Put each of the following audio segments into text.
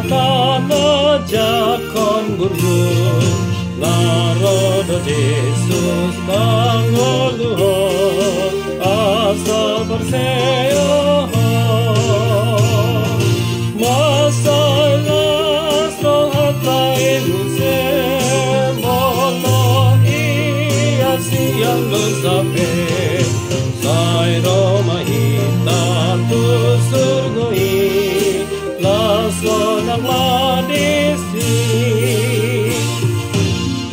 hatana jakon burju narodo Jesus tangoluho asal berseo masalah sohatai muse molo iya siang lo sape sai Roma hitam tu surgoi laso nang madisi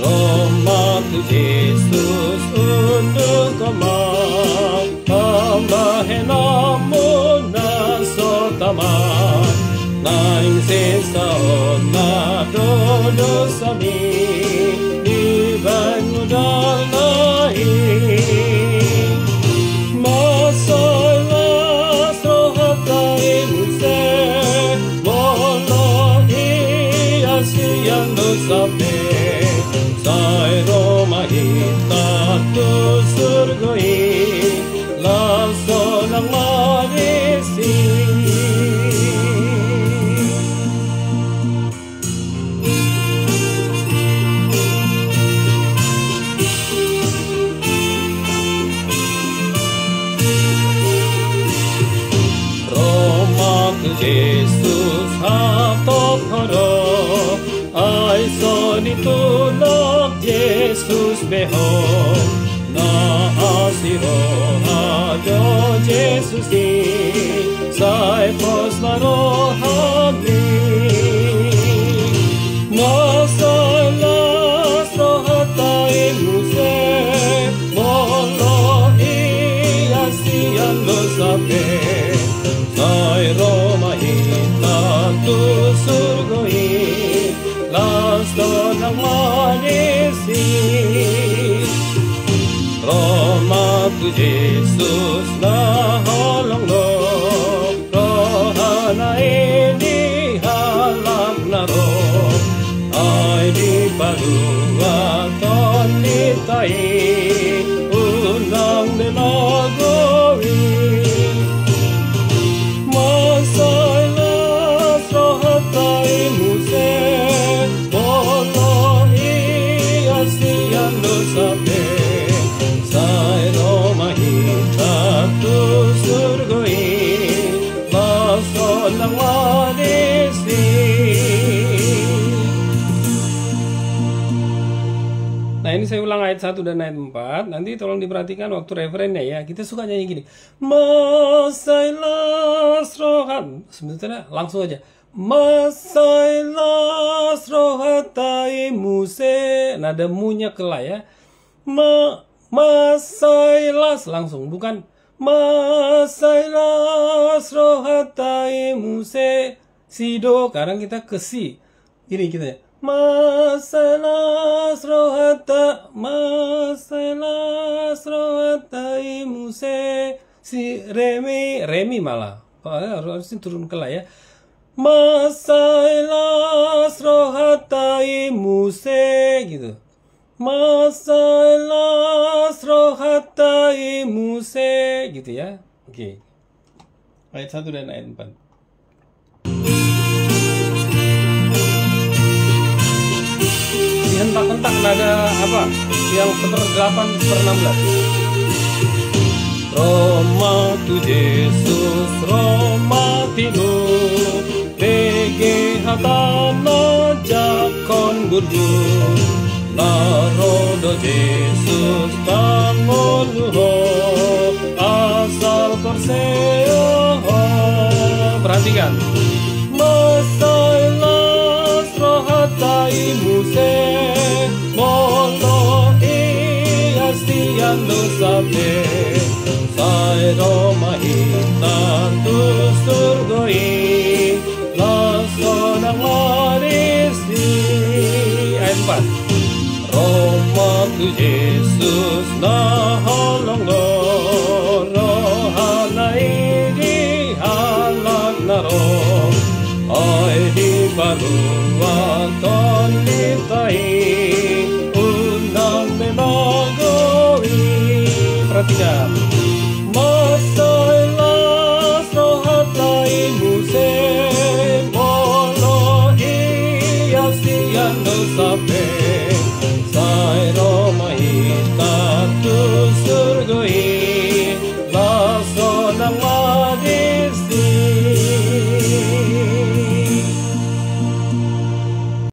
Roma tu Jesus untuk kamar tambahin namun naso taman naing sesaon na dodo sami ibang udal nahi masalah sohatai muse molo iya siang lo sape sai Roma hitam tu surgoi laso nang marisi Jesus hatop harap ay soni tulak Jesus beho na asiro hado Jesus di say pos marohami masalah sohatai muse molo iya siang lo sape sai Roma hitam tu surgoi lasto nang manisi Roma tu Jesus na holong lo rohana ini halak na ro ay di palua ton nitai unang dinagowi masalah sohatai muse molo iya siang lo sape sai Roma hitam tu surgoi laso nang manisi. Nah ini saya ulang ayat 1 dan ayat 4. Nanti tolong diperhatikan waktu referennya ya. Kita suka nyanyi gini. Masailas rohan. Sebenarnya langsung aja. Masailas rohatai muse. Nada munya kela ya. Masailas langsung. Bukan masailas rohatai muse. Si do. Sekarang kita ke si. Ini kita ya. Masalah rohatai muse si remi malah harus turun ke lah ya. Masalah rohatai muse gitu. Masalah rohatai muse gitu ya. Oke. Ayat 1 dan ayat 4. Hentak-hentak nada apa? Yang 1/8/16. Roma tu Jesus, Roma tinu, bege hatana jakon burju, narodo Jesus tangoluho, asal perseo. Perhatikan. Masalah rohatai muse molo iya siang lo sape sai Roma hitam tu surgoi laso nang marisi. Ayat 4. Roma tu Jesus na holong lo rohana ini halak naro ay di palua ton nitai unang menagowi. Perhatikan. Masalah rohatai muse molo sampai